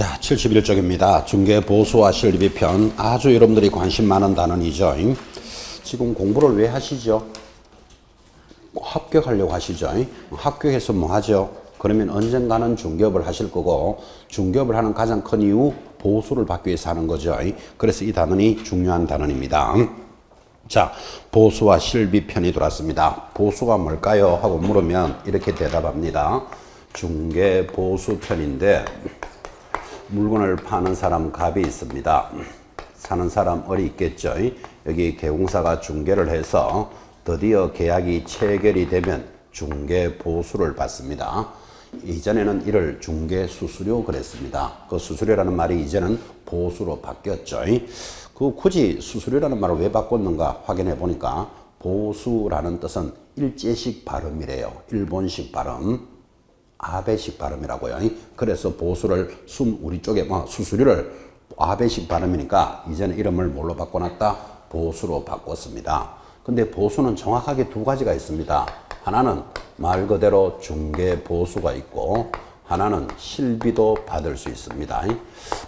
자, 71쪽입니다. 중개보수와 실비편. 아주 여러분들이 관심 많은 단원이죠. 지금 공부를 왜 하시죠? 합격하려고 하시죠. 합격해서 뭐 하죠? 그러면 언젠가는 중개업을 하실 거고, 중개업을 하는 가장 큰 이유 보수를 받기 위해서 하는 거죠. 그래서 이 단원이 중요한 단원입니다. 자, 보수와 실비편이 들어왔습니다. 보수가 뭘까요? 하고 물으면 이렇게 대답합니다. 중개보수편인데 물건을 파는 사람 갑이 있습니다. 사는 사람 을이 있겠죠. 여기 개공사가 중개를 해서 드디어 계약이 체결이 되면 중개보수를 받습니다. 이전에는 이를 중개수수료 그랬습니다. 그 수수료라는 말이 이제는 보수로 바뀌었죠. 그 굳이 수수료라는 말을 왜 바꿨는가 확인해 보니까 보수라는 뜻은 일제식 발음이래요. 일본식 발음. 아베식 발음이라고요. 그래서 보수를 우리 쪽에 수수료를 아베식 발음이니까 이제는 이름을 뭘로 바꿔놨다? 보수로 바꿨습니다. 근데 보수는 정확하게 두 가지가 있습니다. 하나는 말 그대로 중개 보수가 있고 하나는 실비도 받을 수 있습니다.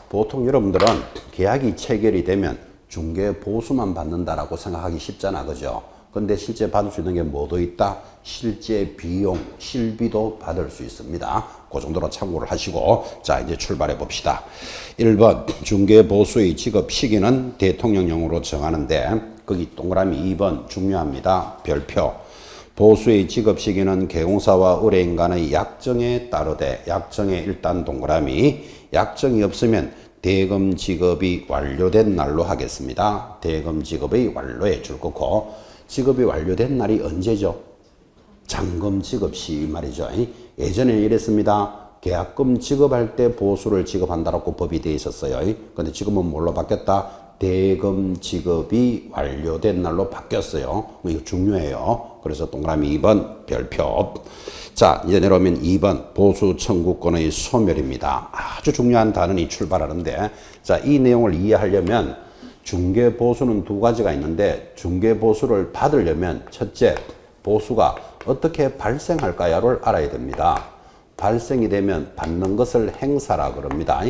보통 여러분들은 계약이 체결이 되면 중개 보수만 받는다라고 생각하기 쉽잖아, 그죠? 근데 실제 받을 수 있는 게 뭐도 있다? 실제 비용, 실비도 받을 수 있습니다. 그 정도로 참고를 하시고, 자, 이제 출발해 봅시다. 1번, 중개보수의 지급 시기는 대통령령으로 정하는데, 거기 동그라미 2번 중요합니다. 별표. 보수의 지급 시기는 개공사와 의뢰인 간의 약정에 따르되, 약정에 일단 동그라미, 약정이 없으면 대금 지급이 완료된 날로 하겠습니다. 대금 지급의 완료에 줄 거고, 지급이 완료된 날이 언제죠? 잔금 지급 시 말이죠. 예전에 이랬습니다. 계약금 지급할 때 보수를 지급한다라고 법이 되어 있었어요. 근데 지금은 뭘로 바뀌었다? 대금 지급이 완료된 날로 바뀌었어요. 이거 중요해요. 그래서 동그라미 2번 별표. 자, 이제 내려오면 2번 보수 청구권의 소멸입니다. 아주 중요한 단원이 출발하는데, 자, 이 내용을 이해하려면 중개보수는 두 가지가 있는데, 중개보수를 받으려면 첫째, 보수가 어떻게 발생할까요를 알아야 됩니다. 발생이 되면 받는 것을 행사라 그럽니다.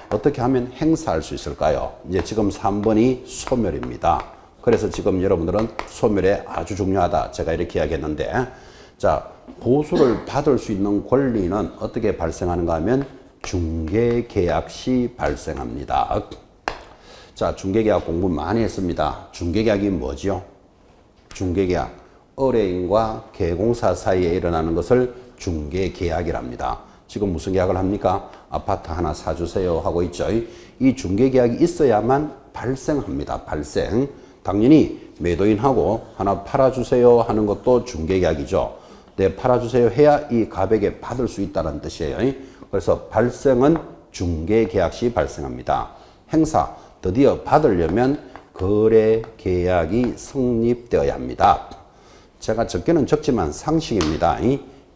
어떻게 하면 행사할 수 있을까요? 이제 지금 3번이 소멸입니다. 그래서 지금 여러분들은 소멸에 아주 중요하다, 제가 이렇게 이야기했는데, 자, 보수를 받을 수 있는 권리는 어떻게 발생하는가 하면 중개계약 시 발생합니다. 자, 중개계약 공부 많이 했습니다. 중개계약이 뭐죠? 중개계약, 의뢰인과 개공사 사이에 일어나는 것을 중개계약이랍니다. 지금 무슨 계약을 합니까? 아파트 하나 사주세요 하고 있죠. 이 중개계약이 있어야만 발생합니다. 발생. 당연히 매도인하고 하나 팔아주세요 하는 것도 중개계약이죠. 네, 팔아주세요 해야 이 가백에 받을 수 있다는 뜻이에요. 그래서 발생은 중개계약 시 발생합니다. 행사, 드디어 받으려면 거래계약이 성립되어야 합니다. 제가 적게는 적지만 상식입니다.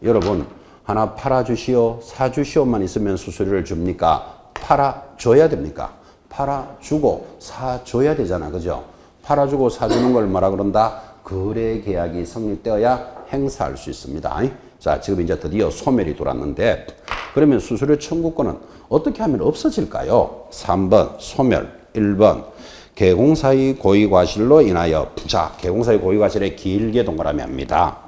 여러분, 하나 팔아주시오, 사주시오만 있으면 수수료를 줍니까? 팔아줘야 됩니까? 팔아주고 사줘야 되잖아, 그죠? 팔아주고 사주는 걸 뭐라 그런다? 거래계약이 성립되어야 행사할 수 있습니다. 자, 지금 이제 드디어 소멸이 돌았는데, 그러면 수수료 청구권은 어떻게 하면 없어질까요? 3번 소멸, 1번 개공사의 고의과실로 인하여. 자, 개공사의 고의과실에 길게 동그라미 합니다.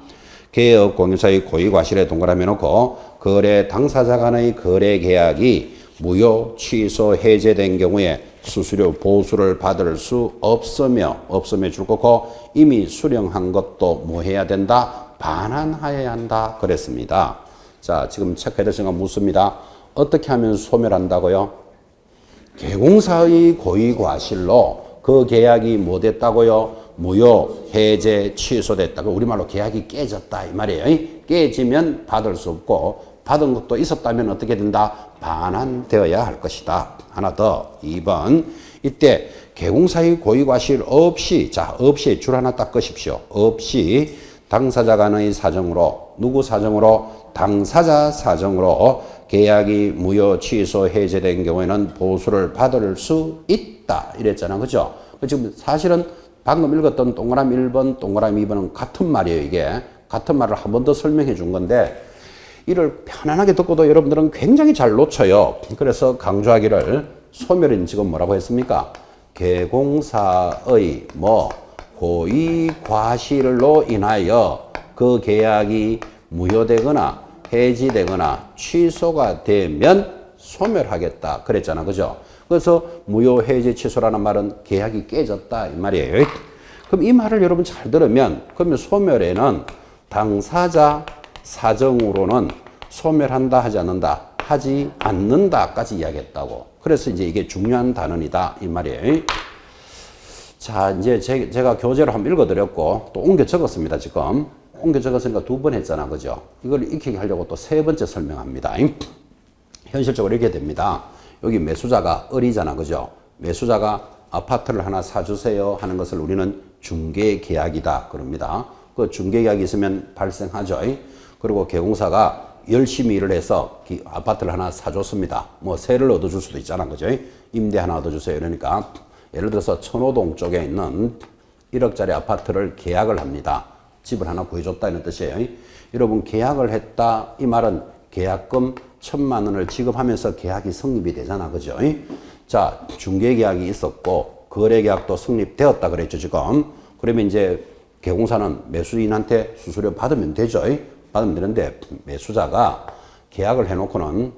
개업 공유사의 고의과실에 동그라미 놓고 거래 당사자 간의 거래 계약이 무효, 취소, 해제된 경우에 수수료 보수를 받을 수 없으며 줄 거고, 이미 수령한 것도 뭐 해야 된다? 반환하여야 한다 그랬습니다. 자, 지금 체크해야 될 생각 묻습니다. 어떻게 하면 소멸한다고요? 개공사의 고의과실로 그 계약이 뭐 됐다고요? 무효, 해제, 취소됐다. 우리말로 계약이 깨졌다 이 말이에요. 깨지면 받을 수 없고, 받은 것도 있었다면 어떻게 된다? 반환되어야 할 것이다. 하나 더, 2번. 이때 개공사의 고의과실 없이, 자, 없이 줄 하나 딱 끄십시오. 없이 당사자 간의 사정으로, 누구 사정으로? 당사자 사정으로 계약이 무효, 취소, 해제된 경우에는 보수를 받을 수 있다 이랬잖아, 그죠? 지금 사실은 방금 읽었던 동그라미 1번, 동그라미 2번은 같은 말이에요. 이게 같은 말을 한 번 더 설명해 준 건데, 이를 편안하게 듣고도 여러분들은 굉장히 잘 놓쳐요. 그래서 강조하기를 소멸은 지금 뭐라고 했습니까? 개공사의 고의 과실로 인하여 그 계약이 무효되거나 해지되거나 취소가 되면 소멸하겠다 그랬잖아, 그죠? 그래서 무효 해지 취소라는 말은 계약이 깨졌다 이 말이에요. 그럼 이 말을 여러분 잘 들으면 그러면 소멸에는 당사자 사정으로는 소멸한다 하지 않는다, 하지 않는다까지 이야기했다고. 그래서 이제 이게 중요한 단원이다 이 말이에요. 자, 이제 제가 교재로 한번 읽어드렸고 또 옮겨 적었습니다. 지금 옮겨 적었으니까 두 번 했잖아, 그죠? 이걸 익히게 하려고 또 세 번째 설명합니다. 현실적으로 이렇게 됩니다. 여기 매수자가 을이잖아, 그죠? 매수자가 아파트를 하나 사주세요 하는 것을 우리는 중개계약이다 그럽니다. 그 중개계약이 있으면 발생하죠. 그리고 개공사가 열심히 일을 해서 아파트를 하나 사줬습니다. 뭐 세를 얻어줄 수도 있잖아, 그죠? 임대 하나 얻어주세요 이러니까 예를 들어서 천호동 쪽에 있는 1억짜리 아파트를 계약을 합니다. 집을 하나 구해줬다 이런 뜻이에요. 여러분 계약을 했다 이 말은 계약금 1,000만 원을 지급하면서 계약이 성립이 되잖아, 그죠? 자, 중개계약이 있었고 거래계약도 성립되었다 그랬죠 지금. 그러면 이제 개공사는 매수인한테 수수료 받으면 되죠. 받으면 되는데 매수자가 계약을 해놓고는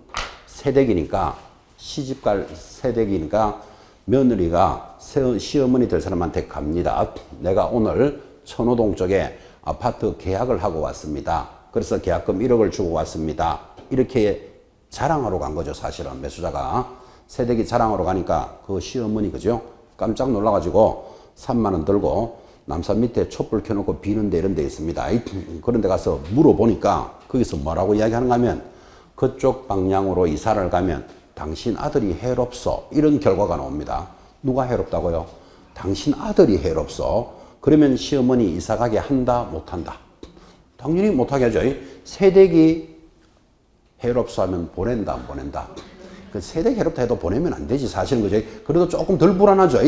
새댁이니까 시집갈 새댁이니까 며느리가 시어머니 될 사람한테 갑니다. 내가 오늘 천호동 쪽에 아파트 계약을 하고 왔습니다. 그래서 계약금 1억을 주고 왔습니다. 이렇게 자랑하러 간 거죠, 사실은. 매수자가 새댁이 자랑하러 가니까 그 시어머니, 그죠? 깜짝 놀라가지고 3만 원 들고 남산 밑에 촛불 켜놓고 비는데 이런 데 있습니다. 그런 데 가서 물어보니까 거기서 뭐라고 이야기하는가 하면 그쪽 방향으로 이사를 가면 당신 아들이 해롭소. 이런 결과가 나옵니다. 누가 해롭다고요? 당신 아들이 해롭소. 그러면 시어머니 이사 가게 한다, 못 한다? 당연히 못 하게 하죠. 새댁이 해롭소 하면 보낸다, 안 보낸다? 그 새댁 해롭다 해도 보내면 안 되지, 사실은, 그죠? 그래도 조금 덜 불안하죠.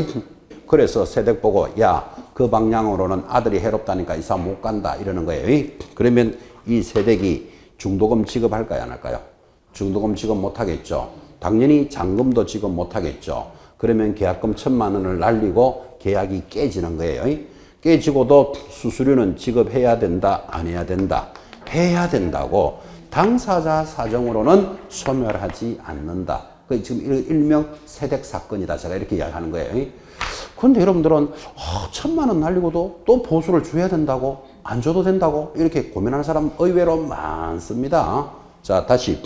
그래서 새댁 보고, 야, 그 방향으로는 아들이 해롭다니까 이사 못 간다, 이러는 거예요. 그러면 이 새댁이 중도금 지급할까요, 안 할까요? 중도금 지급 못 하겠죠. 당연히 잔금도 지급 못 하겠죠. 그러면 계약금 1,000만 원을 날리고 계약이 깨지는 거예요. 깨지고도 수수료는 지급해야 된다, 안 해야 된다? 해야 된다고. 당사자 사정으로는 소멸하지 않는다. 그 지금 일명 세댁 사건이다. 제가 이렇게 이야기하는 거예요. 그런데 여러분들은 1,000만 원 날리고도 또 보수를 줘야 된다고? 안 줘도 된다고? 이렇게 고민하는 사람 의외로 많습니다. 자, 다시.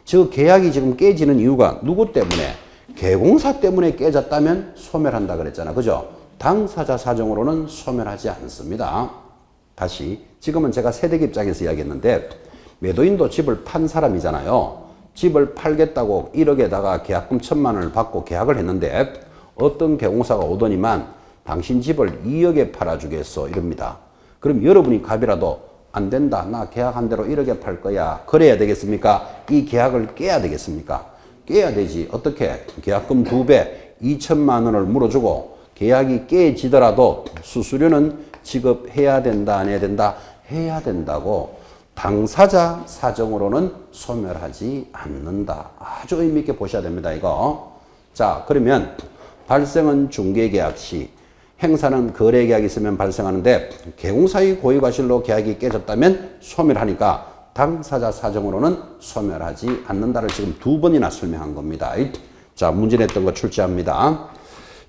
저 계약이 지금 깨지는 이유가 누구 때문에? 개공사 때문에 깨졌다면 소멸한다 그랬잖아, 그죠? 당사자 사정으로는 소멸하지 않습니다. 다시. 지금은 제가 세댁 입장에서 이야기했는데 매도인도 집을 판 사람이잖아요. 집을 팔겠다고 1억에다가 계약금 1,000만 원을 받고 계약을 했는데 어떤 개공사가 오더니만 당신 집을 2억에 팔아주겠소 이럽니다. 그럼 여러분이 갑이라도 안 된다, 나 계약한 대로 1억에 팔 거야, 그래야 되겠습니까? 이 계약을 깨야 되겠습니까? 깨야 되지. 어떻게? 계약금 2배 2,000만 원을 물어주고 계약이 깨지더라도 수수료는 지급해야 된다, 안 해야 된다? 해야 된다고. 당사자 사정으로는 소멸하지 않는다. 아주 의미 있게 보셔야 됩니다, 이거. 자, 그러면 발생은 중개계약 시, 행사는 거래계약이 있으면 발생하는데 개공사의 고의과실로 계약이 깨졌다면 소멸하니까 당사자 사정으로는 소멸하지 않는다를 지금 2번이나 설명한 겁니다. 자, 문제 냈던 거 출제합니다.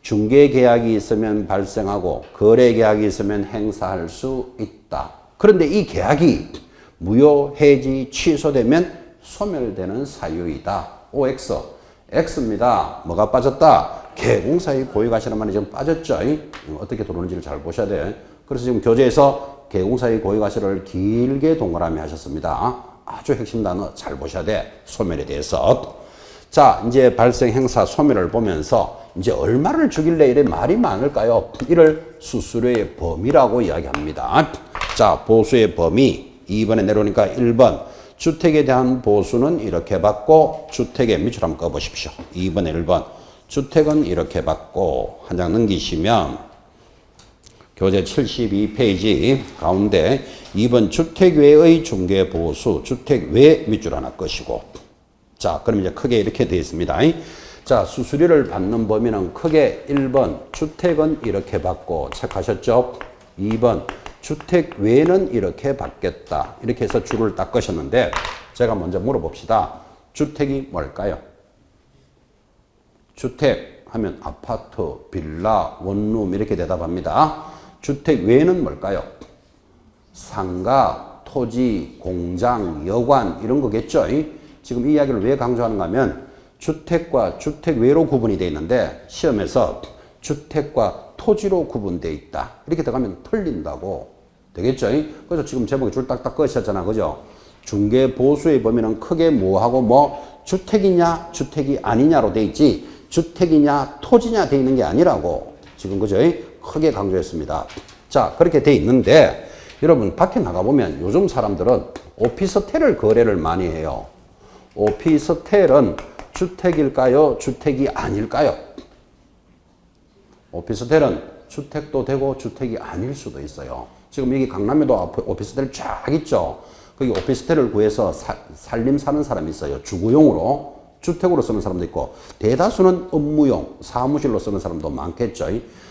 중개계약이 있으면 발생하고 거래계약이 있으면 행사할 수 있다. 그런데 이 계약이 무효, 해지, 취소되면 소멸되는 사유이다. OX. X입니다. 뭐가 빠졌다? 개공사의 고의과실한 말이 지금 빠졌죠. 어떻게 들어오는지를 잘 보셔야 돼. 그래서 지금 교재에서 개공사의 고의과실을 길게 동그라미 하셨습니다. 아주 핵심 단어 잘 보셔야 돼. 소멸에 대해서. 자, 이제 발생 행사 소멸을 보면서 이제 얼마를 주길래 이래 말이 많을까요? 이를 수수료의 범위라고 이야기합니다. 자, 보수의 범위 2번에 내려오니까 1번 주택에 대한 보수는 이렇게 받고 주택의 밑줄 한번 꺼보십시오. 2번에 1번 주택은 이렇게 받고 한 장 넘기시면 교재 72페이지 가운데 2번 주택 외의 중개 보수, 주택 외 밑줄 하나 것이고. 자, 그럼 이제 크게 이렇게 되어 있습니다. 자, 수수료를 받는 범위는 크게 1번 주택은 이렇게 받고 체크하셨죠? 2번 주택 외는 이렇게 받겠다. 이렇게 해서 줄을 딱 거셨는데 제가 먼저 물어봅시다. 주택이 뭘까요? 주택 하면 아파트, 빌라, 원룸 이렇게 대답합니다. 주택 외는 뭘까요? 상가, 토지, 공장, 여관 이런 거겠죠. 지금 이 이야기를 왜 강조하는가 하면 주택과 주택 외로 구분이 되어 있는데 시험에서 주택과 토지로 구분되어 있다. 이렇게 들어가면 틀린다고 되겠죠. 그래서 지금 제목에 줄 딱딱 그으셨잖아. 그죠? 중개 보수의 범위는 크게 뭐하고 뭐 주택이냐 주택이 아니냐로 돼 있지 주택이냐 토지냐 돼 있는 게 아니라고 지금 그죠? 크게 강조했습니다. 자, 그렇게 돼 있는데 여러분 밖에 나가보면 요즘 사람들은 오피스텔을 거래를 많이 해요. 오피스텔은 주택일까요? 주택이 아닐까요? 오피스텔은 주택도 되고 주택이 아닐 수도 있어요. 지금 여기 강남에도 오피스텔 쫙 있죠. 거기 오피스텔을 구해서 살림 사는 사람이 있어요. 주거용으로. 주택으로 쓰는 사람도 있고 대다수는 업무용, 사무실로 쓰는 사람도 많겠죠.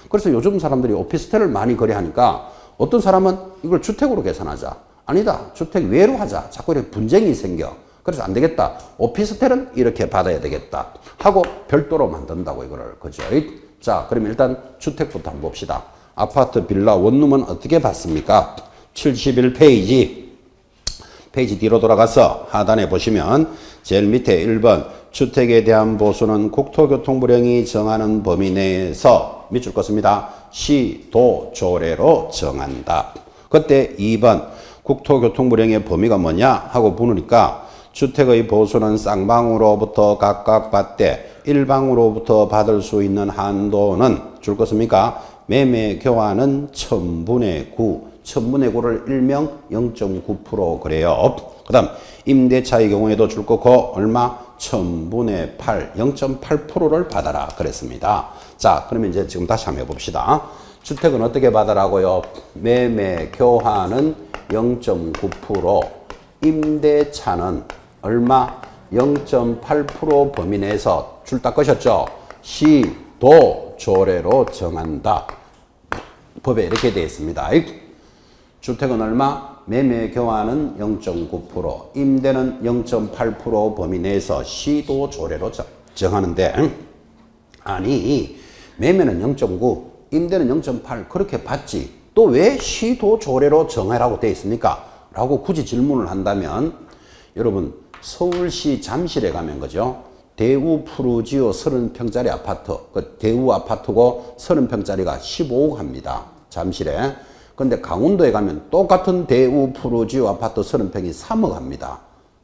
그래서 요즘 사람들이 오피스텔을 많이 거래하니까 어떤 사람은 이걸 주택으로 계산하자. 아니다. 주택 외로 하자. 자꾸 이렇게 분쟁이 생겨. 그래서 안 되겠다. 오피스텔은 이렇게 받아야 되겠다. 하고 별도로 만든다고 이거를. 그죠? 자, 그러면 일단 주택부터 한번 봅시다. 아파트, 빌라, 원룸은 어떻게 받습니까? 71페이지. 페이지 뒤로 돌아가서 하단에 보시면 제일 밑에 1번 주택에 대한 보수는 국토교통부령이 정하는 범위 내에서 밑줄 껐습니다. 시, 도, 조례로 정한다. 그때 2번 국토교통부령의 범위가 뭐냐 하고 물으니까 주택의 보수는 쌍방으로부터 각각 받되 일방으로부터 받을 수 있는 한도는 줄 것입니까? 매매 교환은 1000분의 9, 1000분의 9를 일명 0.9% 그래요. 그 다음 임대차의 경우에도 줄 거고 얼마? 1000분의 8, 0.8%를 받아라 그랬습니다. 자, 그러면 이제 지금 다시 한번 해봅시다. 주택은 어떻게 받으라고요? 매매 교환은 0.9%, 임대차는 얼마? 0.8% 범위 내에서 줄 딱 거셨죠? 시, 도, 조례로 정한다. 법에 이렇게 되어 있습니다. 주택은 얼마? 매매 교환은 0.9%, 임대는 0.8% 범위 내에서 시도 조례로 정하는데 아니 매매는 0.9, 임대는 0.8 그렇게 받지 또 왜 시도 조례로 정하라고 되어 있습니까? 라고 굳이 질문을 한다면 여러분 서울시 잠실에 가면 그죠? 대우 푸르지오 30평짜리 아파트, 그 대우 아파트고 30평짜리가 15억 합니다. 잠실에. 근데 강원도에 가면 똑같은 대우 푸르지오 아파트 30평이 3억 합니다.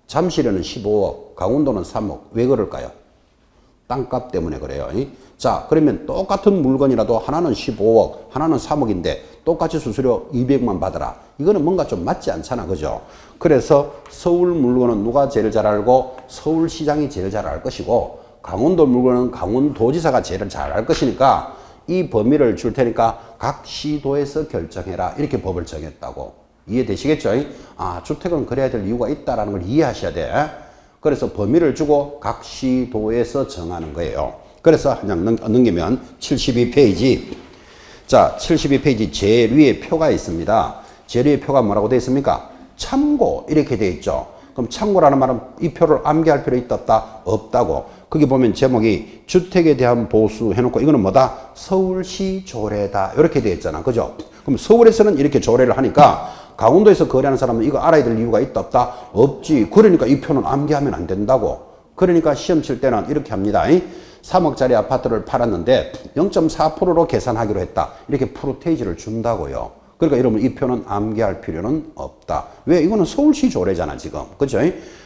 잠실에는 15억, 강원도는 3억. 왜 그럴까요? 땅값 때문에 그래요. 자, 그러면 똑같은 물건이라도 하나는 15억, 하나는 3억인데 똑같이 수수료 200만 받아라. 이거는 뭔가 좀 맞지 않잖아. 그죠? 그래서 서울 물건은 누가 제일 잘 알고 서울시장이 제일 잘 알 것이고 강원도 물건은 강원도지사가 제일 잘 알 것이니까 이 범위를 줄 테니까 각 시도에서 결정해라. 이렇게 법을 정했다고. 이해되시겠죠? 아, 주택은 그래야 될 이유가 있다는 걸 이해하셔야 돼. 그래서 범위를 주고 각 시도에서 정하는 거예요. 그래서 그냥 넘기면 72페이지. 자, 72페이지 제일 위에 표가 있습니다. 제일 위에 표가 뭐라고 되어 있습니까? 참고 이렇게 되어 있죠. 그럼 참고라는 말은 이 표를 암기할 필요 있다 없다? 없다고. 거기 보면 제목이 주택에 대한 보수 해놓고 이거는 뭐다? 서울시 조례다. 이렇게 되어 있잖아. 그죠? 그럼 서울에서는 이렇게 조례를 하니까 강원도에서 거래하는 사람은 이거 알아야 될 이유가 있다 없다? 없지. 그러니까 이 표는 암기하면 안 된다고. 그러니까 시험 칠 때는 이렇게 합니다. 3억짜리 아파트를 팔았는데 0.4%로 계산하기로 했다. 이렇게 프로테이지를 준다고요. 그러니까 여러분 이 표는 암기할 필요는 없다. 왜? 이거는 서울시 조례잖아 지금. 그죠?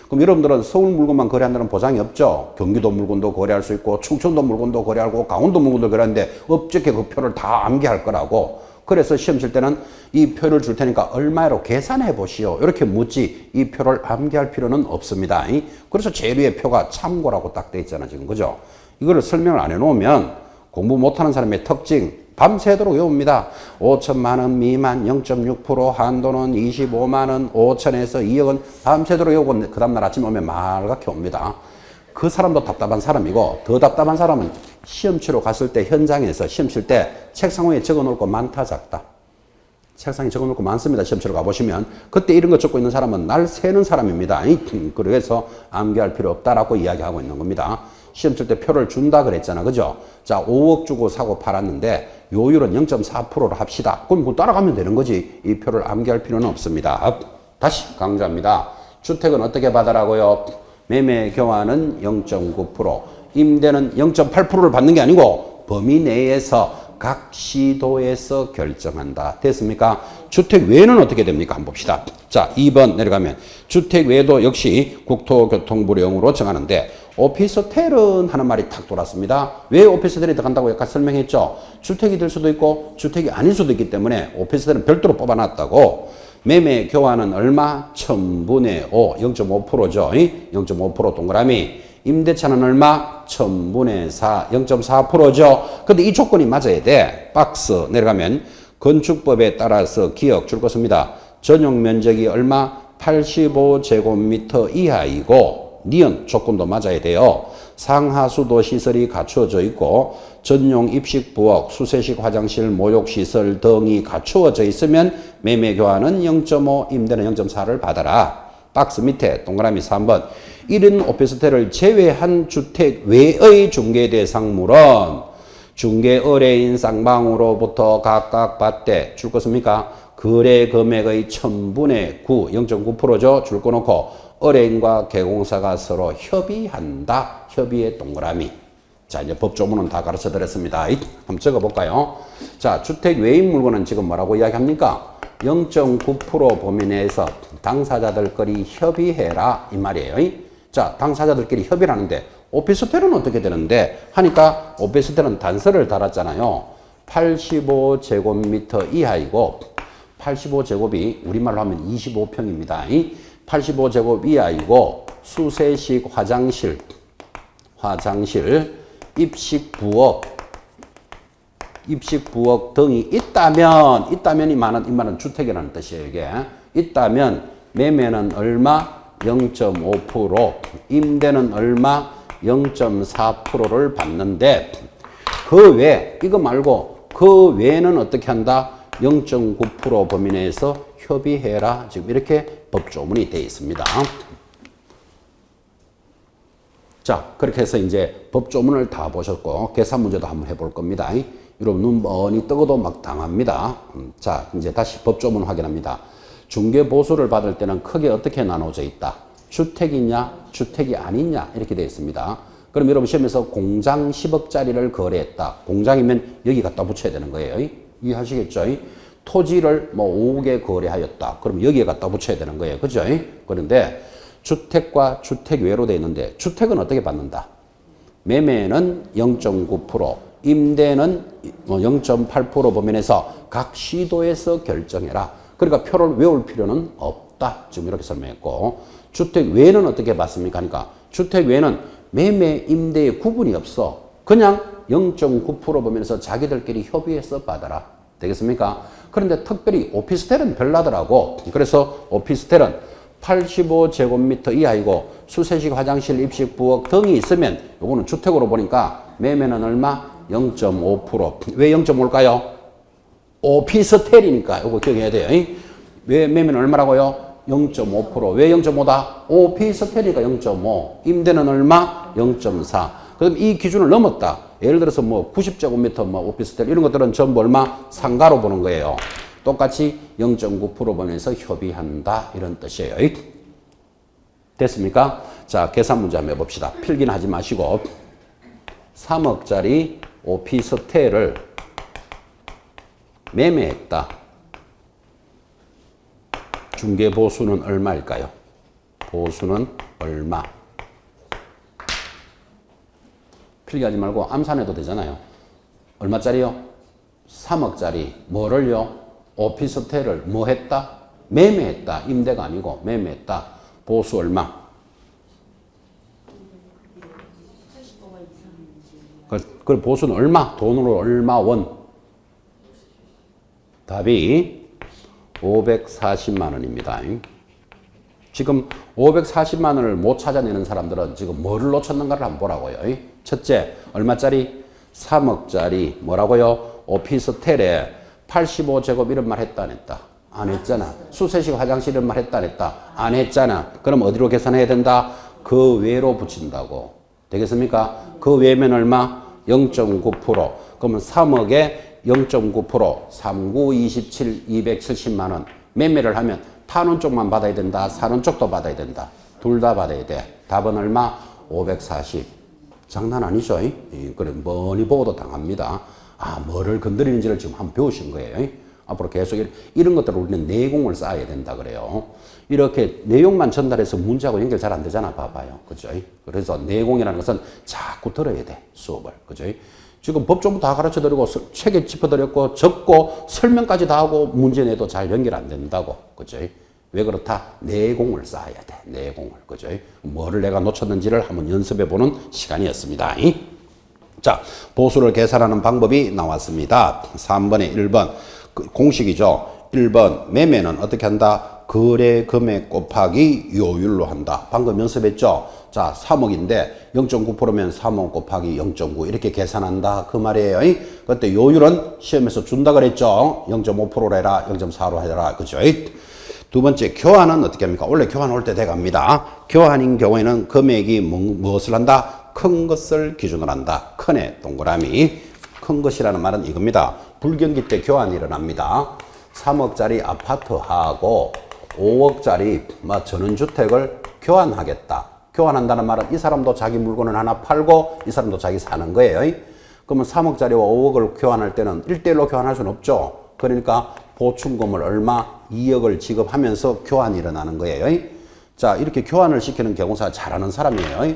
그럼 여러분들은 서울 물건만 거래한다는 보장이 없죠. 경기도 물건도 거래할 수 있고 충청도 물건도 거래하고 강원도 물건도 거래하는데 어떻게 그 표를 다 암기할 거라고. 그래서 시험 칠 때는 이 표를 줄 테니까 얼마로 계산해 보시오. 이렇게 묻지 이 표를 암기할 필요는 없습니다. 그래서 제일 위에 표가 참고라고 딱 돼 있잖아 지금. 그죠? 이거를 설명을 안 해놓으면 공부 못하는 사람의 특징 밤새도록 외웁니다. 5천만 원 미만 0.6%, 한도는 25만 원, 5천에서 2억은 밤새도록 외우고 그 다음날 아침에 오면 말갛게 옵니다. 그 사람도 답답한 사람이고, 더 답답한 사람은 시험 치러 갔을 때 현장에서 시험 칠 때 책상 위에 적어 놓을 거 많다 작다. 책상에 적어 놓을 거 많습니다. 시험 치러 가보시면. 그때 이런 거 적고 있는 사람은 날 새는 사람입니다. 그래서 암기할 필요 없다라고 이야기하고 있는 겁니다. 시험 칠 때 표를 준다 그랬잖아. 그죠? 자, 5억 주고 사고 팔았는데 요율은 0.4%로 합시다. 그럼 그거 따라가면 되는 거지. 이 표를 암기할 필요는 없습니다. 다시 강조합니다. 주택은 어떻게 받으라고요? 매매 교환은 0.9%, 임대는 0.8%를 받는 게 아니고 범위 내에서 각 시도에서 결정한다. 됐습니까? 주택 외에는 어떻게 됩니까? 한번 봅시다. 자, 2번 내려가면 주택 외에도 역시 국토교통부령으로 정하는데 오피스텔은 하는 말이 탁 돌았습니다. 왜 오피스텔이 들어간다고 약간 설명했죠? 주택이 될 수도 있고 주택이 아닐 수도 있기 때문에 오피스텔은 별도로 뽑아놨다고. 매매 교환은 얼마? 1000분의 5, 0.5%죠. 0.5% 동그라미. 임대차는 얼마? 1000분의 4, 0.4%죠. 근데 이 조건이 맞아야 돼. 박스 내려가면 건축법에 따라서 기억 줄 것입니다. 전용 면적이 얼마? 85제곱미터 이하이고 니은 조건도 맞아야 돼요. 상하수도 시설이 갖추어져 있고 전용 입식 부엌, 수세식 화장실, 모욕시설 등이 갖추어져 있으면 매매 교환은 0.5, 임대는 0.4를 받아라. 박스 밑에 동그라미 3번. 이런 오피스텔을 제외한 주택 외의 중개 대상물은 중개 의뢰인 쌍방으로부터 각각 받되 줄 것입니까? 거래 금액의 1000분의 9, 0.9%죠. 줄 거 놓고 의뢰인과 개공사가 서로 협의한다. 협의의 동그라미. 자, 이제 법조문은 다 가르쳐 드렸습니다. 한번 적어 볼까요? 자, 주택 외인 물건은 지금 뭐라고 이야기합니까? 0.9% 범위 내에서 당사자들끼리 협의해라 이 말이에요. 자, 당사자들끼리 협의를 하는데 오피스텔은 어떻게 되는데 하니까 오피스텔은 단서를 달았잖아요. 85제곱미터 이하이고 85제곱이 우리말로 하면 25평입니다. 85제곱 이하이고 수세식 화장실, 입식 부엌 등이 있다면 이 말은 주택이라는 뜻이에요. 이게 있다면 매매는 얼마? 0.5%, 임대는 얼마? 0.4%를 받는데 그 외 이거 말고 그 외에는 어떻게 한다? 0.9% 범위 내에서 협의해라. 지금 이렇게 법조문이 되어 있습니다. 자, 그렇게 해서 이제 법조문을 다 보셨고 계산 문제도 한번 해볼 겁니다. 여러분 눈 뻔히 뜨고도 막 당합니다. 자, 이제 다시 법조문 확인합니다. 중개보수를 받을 때는 크게 어떻게 나눠져 있다? 주택이냐, 주택이 아니냐 이렇게 되어 있습니다. 그럼 여러분 시험에서 공장 10억짜리를 거래했다. 공장이면 여기 갖다 붙여야 되는 거예요. 이해하시겠죠? 토지를 뭐 5억에 거래하였다. 그럼 여기에 갖다 붙여야 되는 거예요. 그죠? 그런데 주택과 주택 외로 되어 있는데 주택은 어떻게 받는다? 매매는 0.9%, 임대는 0.8% 범위 내에서 각 시도에서 결정해라. 그러니까 표를 외울 필요는 없다. 지금 이렇게 설명했고 주택 외에는 어떻게 받습니까? 하니까 주택 외에는 매매, 임대에 구분이 없어. 그냥 0.9% 범위 내에서 자기들끼리 협의해서 받아라. 되겠습니까? 그런데 특별히 오피스텔은 별나더라고. 그래서 오피스텔은 85제곱미터 이하이고 수세식 화장실, 입식 부엌 등이 있으면 요거는 주택으로 보니까 매매는 얼마? 0.5%. 왜 0.5일까요? 오피스텔이니까 요거 기억해야 돼요. 왜 매매는 얼마라고요? 0.5%. 왜 0.5다? 오피스텔이니까 0.5. 임대는 얼마? 0.4. 그럼 이 기준을 넘었다. 예를 들어서 뭐 90제곱미터 뭐 오피스텔 이런 것들은 전부 얼마? 상가로 보는 거예요. 똑같이 0.9% 범위에서 협의한다 이런 뜻이에요. 됐습니까? 자, 계산 문제 한번 해봅시다. 필기는 하지 마시고 3억짜리 오피스텔을 매매했다. 중개보수는 얼마일까요? 보수는 얼마? 필기하지 말고 암산해도 되잖아요. 얼마짜리요? 3억짜리 뭐를요? 오피스텔을 뭐 했다? 매매했다. 임대가 아니고 매매했다. 보수 얼마? 그 보수는 얼마? 돈으로 얼마 원? 답이 540만 원입니다. 지금 540만 원을 못 찾아내는 사람들은 지금 뭐를 놓쳤는가를 한번 보라고요. 첫째, 얼마짜리? 3억짜리 뭐라고요? 오피스텔에 85제곱 이런 말 했다 안 했다? 안 했잖아. 수세식 화장실 이런 말 했다 안 했다? 안 했잖아. 그럼 어디로 계산해야 된다? 그 외로 붙인다고. 되겠습니까? 그 외면 얼마? 0.9%. 그러면 3억에 0.9%, 39, 27, 270만 원. 매매를 하면 파는 쪽만 받아야 된다. 사는 쪽도 받아야 된다. 둘 다 받아야 돼. 답은 얼마? 540. 장난 아니죠? 그래, 머니 보고도 당합니다. 아, 뭐를 건드리는지를 지금 한번 배우신 거예요. 앞으로 계속 이런 것들을 우리는 내공을 쌓아야 된다 그래요. 이렇게 내용만 전달해서 문제하고 연결 잘 안 되잖아. 봐봐요. 그죠? 그래서 내공이라는 것은 자꾸 들어야 돼. 수업을. 그죠? 지금 법조부 다 가르쳐 드리고 책에 짚어 드렸고 적고 설명까지 다 하고 문제 내도 잘 연결 안 된다고. 그죠? 왜 그렇다? 내공을 쌓아야 돼. 내공을. 그죠? 뭐를 내가 놓쳤는지를 한번 연습해 보는 시간이었습니다. 자, 보수를 계산하는 방법이 나왔습니다. 3번에 1번. 공식이죠. 1번. 매매는 어떻게 한다? 거래 금액 곱하기 요율로 한다. 방금 연습했죠? 자, 3억인데 0.9%면 3억 곱하기 0.9 이렇게 계산한다. 그 말이에요. 그때 요율은 시험에서 준다 그랬죠? 0.5%로 해라. 0.4로 해라. 그죠? 두 번째, 교환은 어떻게 합니까? 원래 교환 올 때 돼갑니다. 교환인 경우에는 금액이 무엇을 한다? 큰 것을 기준으로 한다. 큰의 동그라미. 큰 것이라는 말은 이겁니다. 불경기 때 교환이 일어납니다. 3억짜리 아파트하고 5억짜리 전원주택을 교환하겠다. 교환한다는 말은 이 사람도 자기 물건을 하나 팔고 이 사람도 자기 사는 거예요. 그러면 3억짜리와 5억을 교환할 때는 1대1로 교환할 수는 없죠. 그러니까 보충금을 얼마? 2억을 지급하면서 교환이 일어나는 거예요. 자, 이렇게 교환을 시키는 경우사 잘하는 사람이에요.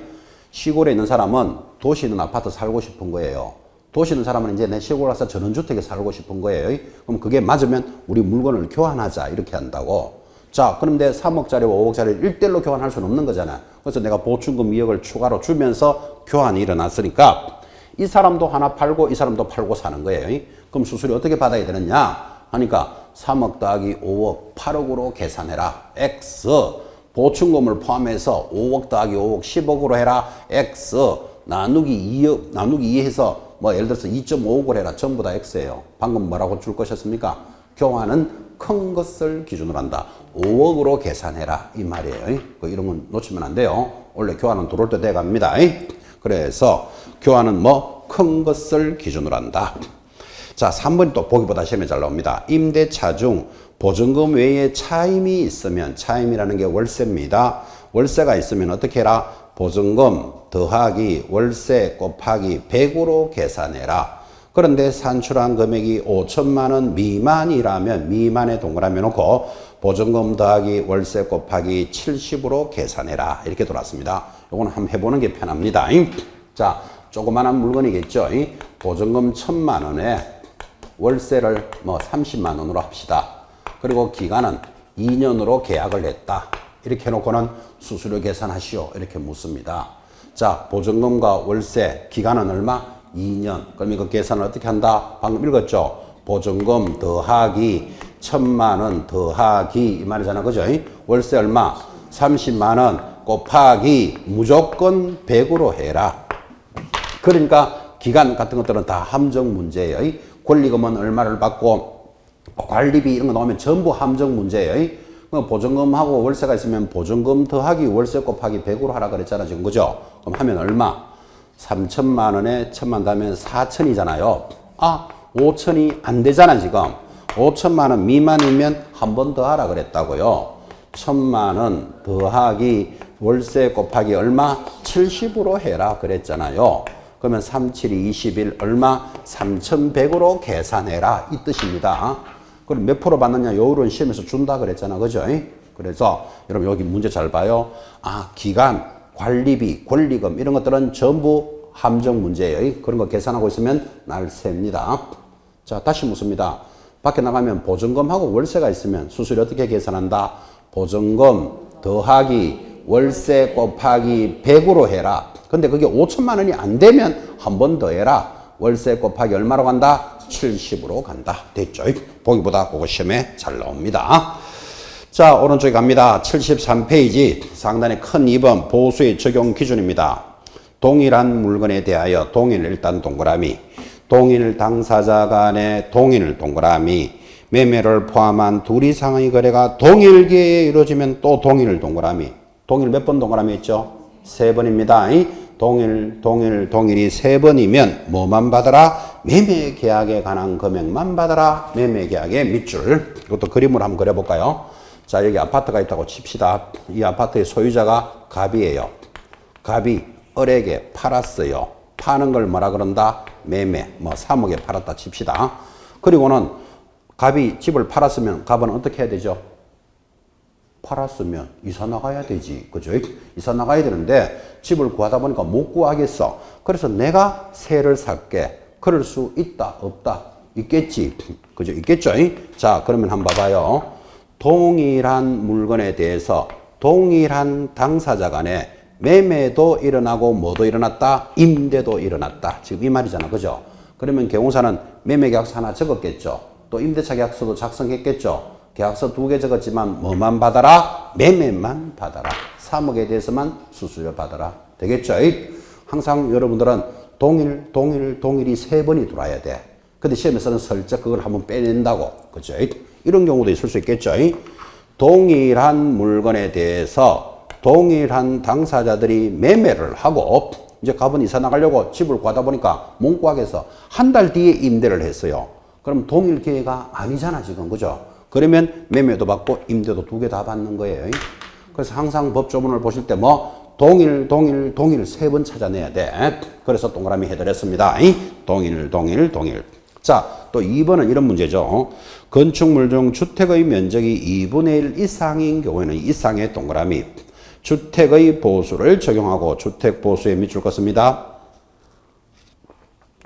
시골에 있는 사람은 도시에 있는 아파트 살고 싶은 거예요. 도시에 있는 사람은 이제 내 시골 와서 전원주택에 살고 싶은 거예요. 그럼 그게 맞으면 우리 물건을 교환하자 이렇게 한다고. 자, 그런데 3억짜리와 5억짜리를 1대1로 교환할 수는 없는 거잖아. 그래서 내가 보충금 2억을 추가로 주면서 교환이 일어났으니까 이 사람도 하나 팔고 이 사람도 팔고 사는 거예요. 그럼 수수료 어떻게 받아야 되느냐 하니까 3억 더하기 5억 8억으로 계산해라. X. 보충금을 포함해서 5억 더하기 5억 10억으로 해라. X. 나누기 2억, 나누기 2 해서 예를 들어서 2.5억을 해라. 전부 다 X예요. 방금 뭐라고 줄 것이었습니까? 교환은 큰 것을 기준으로 한다. 5억으로 계산해라. 이 말이에요. 이런 건 놓치면 안 돼요. 원래 교환은 들어올 때 돼갑니다. 그래서 교환은 큰 것을 기준으로 한다. 자, 3번이 또 보기보다 시험에 잘 나옵니다. 임대차 중 보증금 외에 차임이 있으면, 차임이라는 게 월세입니다. 월세가 있으면 어떻게 해라? 보증금 더하기 월세 곱하기 100으로 계산해라. 그런데 산출한 금액이 5천만 원 미만이라면 미만에 동그라미 놓고 보증금 더하기 월세 곱하기 70으로 계산해라. 이렇게 돌았습니다. 요거는 한번 해보는 게 편합니다. 자, 조그만한 물건이겠죠. 보증금 1,000만 원에 월세를 30만 원으로 합시다. 그리고 기간은 2년으로 계약을 했다. 이렇게 해놓고는 수수료 계산하시오. 이렇게 묻습니다. 자, 보증금과 월세 기간은 얼마? 2년. 그럼 이거 계산을 어떻게 한다? 방금 읽었죠? 보증금 더하기 1,000만 원 더하기 이 말이잖아. 그죠? 월세 얼마? 30만 원 곱하기 무조건 100으로 해라. 그러니까 기간 같은 것들은 다 함정 문제예요. 권리금은 얼마를 받고 관리비 이런 거 나오면 전부 함정 문제예요. 보증금하고 월세가 있으면 보증금 더하기 월세 곱하기 100으로 하라 그랬잖아. 지금 그죠? 그럼 하면 얼마? 3천만 원에 1,000만 더하면 4천이잖아요. 아, 5천이 안 되잖아 지금. 5천만 원 미만이면 한 번 더 하라 그랬다고요. 1,000만 원 더하기 월세 곱하기 얼마? 70으로 해라 그랬잖아요. 그러면 3, 7이 21 얼마? 3,100으로 계산해라 이 뜻입니다. 그럼 몇 프로 받느냐? 요율은 시험에서 준다 그랬잖아. 그죠? 그래서 여러분 여기 문제 잘 봐요. 아, 기간, 관리비, 권리금 이런 것들은 전부 함정 문제예요. 그런 거 계산하고 있으면 날 셉니다. 자, 다시 묻습니다. 밖에 나가면 보증금하고 월세가 있으면 수수료 어떻게 계산한다? 보증금 더하기 월세 곱하기 100으로 해라. 근데 그게 5천만 원이 안 되면 한 번 더 해라. 월세 곱하기 얼마로 간다? 70으로 간다. 됐죠? 보기보다 그거 시험에 잘 나옵니다. 자, 오른쪽에 갑니다. 73페이지 상단에 큰 2번 보수의 적용 기준입니다. 동일한 물건에 대하여 동일 일단 동그라미, 동일 당사자 간의 동일 동그라미, 매매를 포함한 둘 이상의 거래가 동일 기회에 이루어지면 또 동일 동그라미. 동일 몇 번 동그라미 있죠? 3번입니다. 동일이 3번이면 뭐만 받아라? 매매 계약에 관한 금액만 받아라. 매매 계약의 밑줄. 이것도 그림으로 한번 그려볼까요? 자, 여기 아파트가 있다고 칩시다. 이 아파트의 소유자가 갑이에요. 갑이 을에게 팔았어요. 파는 걸 뭐라 그런다? 매매. 3억에 팔았다 칩시다. 그리고는 갑이 집을 팔았으면 갑은 어떻게 해야 되죠? 팔았으면 이사 나가야 되지. 그죠? 이사 나가야 되는데 집을 구하다 보니까 못 구하겠어. 그래서 내가 새를 살게. 그럴 수 있다, 없다? 있겠지. 그죠? 있겠죠? 자, 그러면 한번 봐봐요. 동일한 물건에 대해서 동일한 당사자 간에 매매도 일어나고 뭐도 일어났다? 임대도 일어났다. 지금 이 말이잖아. 그죠? 그러면 개공사는 매매계약서 하나 적었겠죠. 또 임대차 계약서도 작성했겠죠. 계약서 2개 적었지만 뭐만 받아라? 매매만 받아라. 3억에 대해서만 수수료 받아라. 되겠죠? 항상 여러분들은 동일이 3번이 들어와야 돼. 근데 시험에서는 슬쩍 그걸 한번 빼낸다고. 그죠? 이런 경우도 있을 수 있겠죠? 동일한 물건에 대해서 동일한 당사자들이 매매를 하고 이제 갑은 이사 나가려고 집을 구하다 보니까 못 구하겠어. 한 달 뒤에 임대를 했어요. 그럼 동일 기회가 아니잖아 지금. 그죠? 그러면 매매도 받고 임대도 2개 다 받는 거예요. 그래서 항상 법조문을 보실 때 동일 3번 찾아내야 돼. 그래서 동그라미 해드렸습니다. 동일. 자, 또 2번은 이런 문제죠. 건축물 중 주택의 면적이 2분의 1 이상인 경우에는 이상의 동그라미. 주택의 보수를 적용하고 주택 보수에 밑줄 긋습니다.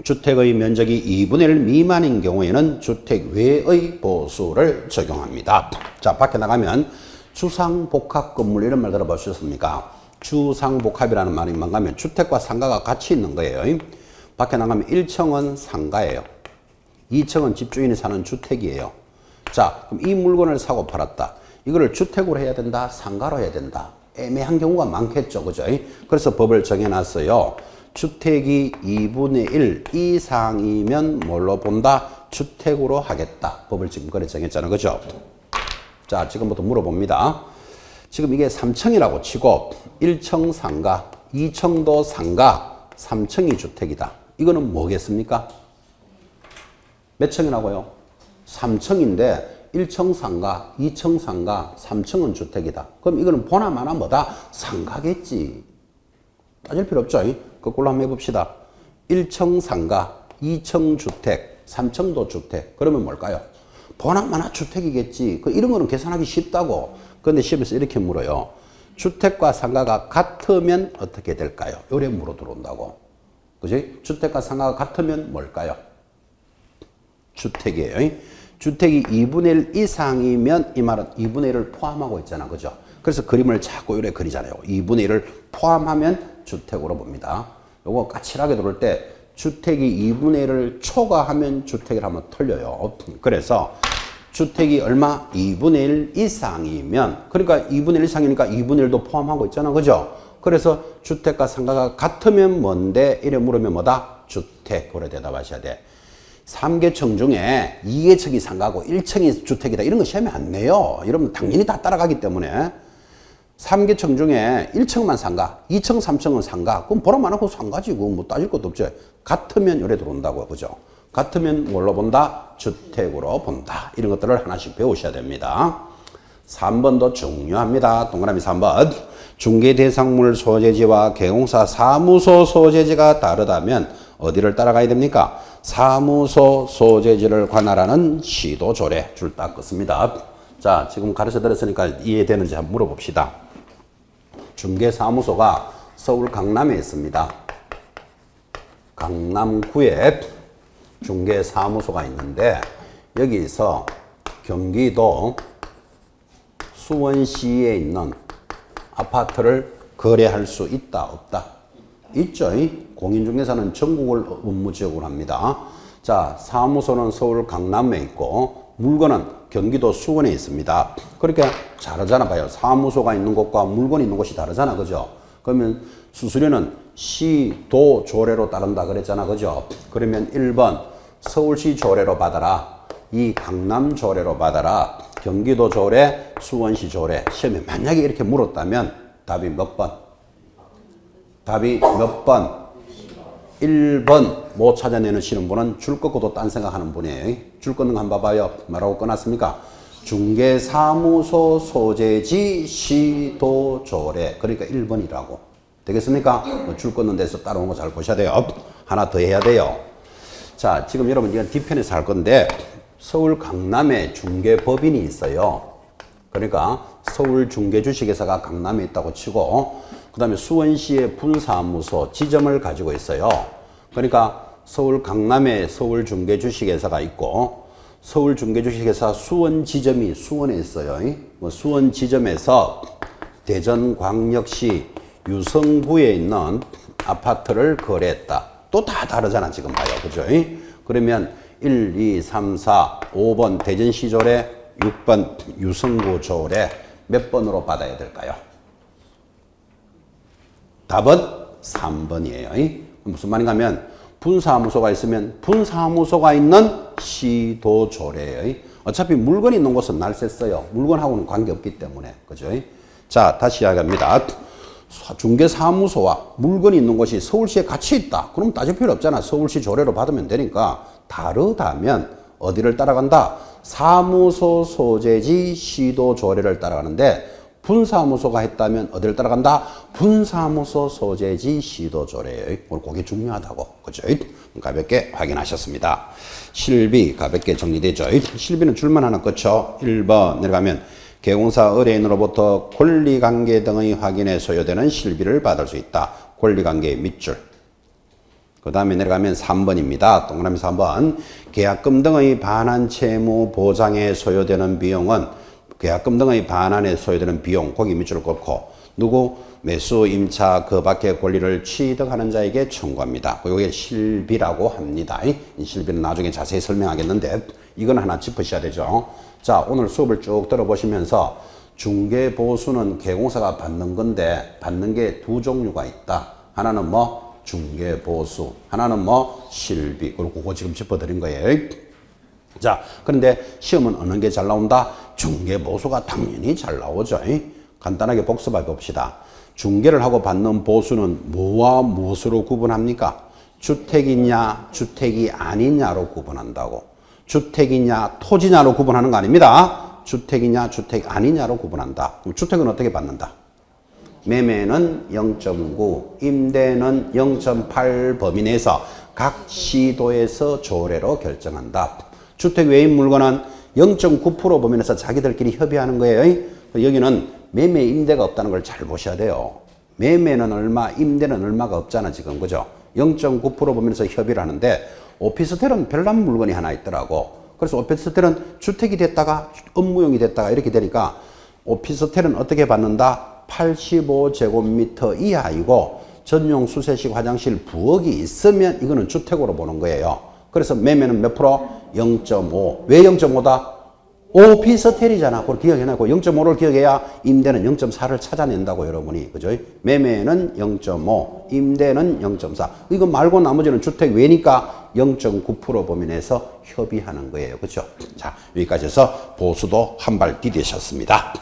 주택의 면적이 2분의 1 미만인 경우에는 주택 외의 보수를 적용합니다. 자, 밖에 나가면 주상복합 건물 이런 말 들어보셨습니까? 주상복합이라는 말이 뭔가 하면 주택과 상가가 같이 있는 거예요. 밖에 나가면 1층은 상가예요. 2층은 집주인이 사는 주택이에요. 자, 그럼 이 물건을 사고 팔았다. 이거를 주택으로 해야 된다? 상가로 해야 된다? 애매한 경우가 많겠죠. 그죠? 그래서 법을 정해놨어요. 주택이 2분의 1 이상이면 뭘로 본다? 주택으로 하겠다. 법을 지금 그래 정했잖아요. 그죠? 자, 지금부터 물어봅니다. 지금 이게 3층이라고 치고 1층 상가, 2층도 상가, 3층이 주택이다. 이거는 뭐겠습니까? 몇 층이라고요? 3층인데 1층 상가, 2층 상가, 3층은 주택이다. 그럼 이거는 보나마나 뭐다? 상가겠지. 따질 필요 없죠? 거꾸로 한번 해봅시다. 1층 상가, 2층 주택, 3층도 주택. 그러면 뭘까요? 보나마나 주택이겠지. 이런 거는 계산하기 쉽다고. 그런데 시험에서 이렇게 물어요. 주택과 상가가 같으면 어떻게 될까요? 요래 물어 들어온다고. 그지? 주택과 상가가 같으면 뭘까요? 주택이에요. 주택이 2분의 1 이상이면 이 말은 2분의 1을 포함하고 있잖아. 그죠? 그래서 그림을 자꾸 이렇게 그리잖아요. 2분의 1을 포함하면 주택으로 봅니다. 요거 까칠하게 들어올 때 주택이 2분의 1을 초과하면 주택을 한번 틀려요. 그래서 주택이 얼마? 2분의 1 이상이면, 그러니까 2분의 1 이상이니까 2분의 1도 포함하고 있잖아. 그죠? 그래서 주택과 상가가 같으면 뭔데? 이래 물으면 뭐다? 주택. 그래 대답하셔야 돼. 3계층 중에 2계층이 상가고 1층이 주택이다. 이런 거 시험에 안 내요. 여러분 당연히 다 따라가기 때문에. 3계층 중에 1층만 상가, 2층, 3층은 상가. 그럼 보람 안 하고 상가지. 그거 뭐 따질 것도 없죠. 같으면 요래 들어온다고요. 그죠? 같으면 뭘로 본다? 주택으로 본다. 이런 것들을 하나씩 배우셔야 됩니다. 3번도 중요합니다. 동그라미 3번. 중개대상물 소재지와 개공사 사무소 소재지가 다르다면 어디를 따라가야 됩니까? 사무소 소재지를 관할하는 시도조례. 줄 딱 긋습니다. 자, 지금 가르쳐 드렸으니까 이해되는지 한번 물어봅시다. 중개사무소가 서울 강남에 있습니다. 강남구에 중개사무소가 있는데 여기서 경기도 수원시에 있는 아파트를 거래할 수 있다, 없다? 있죠. 공인중개사는 전국을 업무지역으로 합니다. 자, 사무소는 서울 강남에 있고 물건은 경기도 수원에 있습니다. 그러니까 다르잖아 봐요. 사무소가 있는 곳과 물건이 있는 곳이 다르잖아. 그죠? 그러면 수수료는 시, 도, 조례로 따른다 그랬잖아. 그죠? 그러면 1번 서울시 조례로 받아라. 2 강남 조례로 받아라. 경기도 조례, 수원시 조례. 시험에 만약에 이렇게 물었다면 답이 몇 번? 답이 몇 번? 1번 못 찾아내시는 분은 줄 긋고도 딴 생각하는 분이에요. 줄 긋는 거 한번 봐봐요. 뭐라고 끊었습니까? 중개사무소 소재지 시도 조례. 그러니까 1번이라고. 되겠습니까? 줄 긋는 데서 따라오는 거 잘 보셔야 돼요. 하나 더 해야 돼요. 자, 지금 여러분 이건 뒤편에서 할 건데 서울 강남에 중개법인이 있어요. 그러니까 서울 중개주식회사가 강남에 있다고 치고 그 다음에 수원시의 분사무소 지점을 가지고 있어요. 그러니까 서울 강남에 서울 중개주식회사가 있고 서울 중개주식회사 수원 지점이 수원에 있어요. 수원 지점에서 대전광역시 유성구에 있는 아파트를 거래했다. 또 다 다르잖아 지금 봐요. 그죠? 그러면 1, 2, 3, 4, 5번 대전시 조례, 6번 유성구 조례 몇 번으로 받아야 될까요? 답은 3번이에요. 무슨 말인가 하면 분사무소가 있으면 분사무소가 있는 시도 조례예요. 어차피 물건이 있는 곳은 날쌔 써요. 물건하고는 관계없기 때문에. 그죠? 자, 다시 이야기합니다. 중개사무소와 물건이 있는 곳이 서울시에 같이 있다. 그럼 따질 필요 없잖아. 서울시 조례로 받으면 되니까. 다르다면 어디를 따라간다? 사무소 소재지 시도 조례를 따라가는데 분사무소가 했다면 어디를 따라간다? 분사무소 소재지 시도 조례예요. 오늘 그게 중요하다고. 그죠? 가볍게 확인하셨습니다. 실비 가볍게 정리되죠. 실비는 줄만 하나 끝죠. 1번 내려가면 개공사 의뢰인으로부터 권리관계 등의 확인에 소요되는 실비를 받을 수 있다. 권리관계의 밑줄. 그 다음에 내려가면 3번입니다. 동그라미 3번. 계약금 등의 반환 채무 보장에 소요되는 비용은 계약금 등의 반환에 소요되는 비용, 거기 밑줄을 긋고 누구? 매수, 임차, 그 밖의 권리를 취득하는 자에게 청구합니다. 이게 실비라고 합니다. 이 실비는 나중에 자세히 설명하겠는데 이건 하나 짚으셔야 되죠. 자, 오늘 수업을 쭉 들어보시면서 중개보수는 개공사가 받는 건데 받는 게 두 종류가 있다. 하나는 뭐? 중개보수. 하나는 뭐? 실비. 그리고 그거 지금 짚어드린 거예요. 자, 그런데 시험은 어느 게 잘 나온다? 중개보수가 당연히 잘 나오죠. 간단하게 복습해 봅시다. 중개를 하고 받는 보수는 뭐와 무엇으로 구분합니까? 주택이냐, 주택이 아니냐로 구분한다고. 주택이냐, 토지냐로 구분하는 거 아닙니다. 주택이냐, 주택 아니냐로 구분한다. 그럼 주택은 어떻게 받는다? 매매는 0.9, 임대는 0.8 범위 내에서 각 시도에서 조례로 결정한다. 주택 외인 물건은 0.9% 범위 내에서 자기들끼리 협의하는 거예요. 여기는 매매 임대가 없다는 걸 잘 보셔야 돼요. 매매는 얼마, 임대는 얼마가 없잖아 지금. 그죠? 0.9% 범위 내에서 협의를 하는데 오피스텔은 별난 물건이 하나 있더라고. 그래서 오피스텔은 주택이 됐다가 업무용이 됐다가 이렇게 되니까 오피스텔은 어떻게 받는다? 85제곱미터 이하이고 전용 수세식 화장실 부엌이 있으면 이거는 주택으로 보는 거예요. 그래서 매매는 몇 프로? 0.5. 왜 0.5다? 오피스텔이잖아. 그걸 기억해놔고 0.5를 기억해야 임대는 0.4를 찾아낸다고 여러분이. 그죠? 매매는 0.5, 임대는 0.4. 이거 말고 나머지는 주택 외니까 0.9% 범위 내에서 협의하는 거예요. 그렇죠? 자, 여기까지 해서 보수도 한 발 디디셨습니다.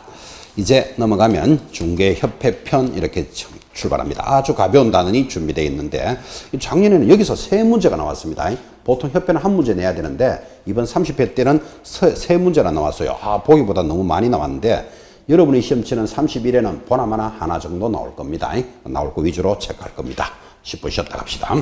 이제 넘어가면 중개협회 편 이렇게 출발합니다. 아주 가벼운 단원이 준비되어 있는데 작년에는 여기서 세 문제가 나왔습니다. 보통 협회는 한 문제 내야 되는데 이번 30회 때는 세 문제나 나왔어요. 보기보다 너무 많이 나왔는데 여러분이 시험 치는 31회는 보나마나 하나 정도 나올 겁니다. 나올 거 위주로 체크할 겁니다. 10분 쉬었다 갑시다.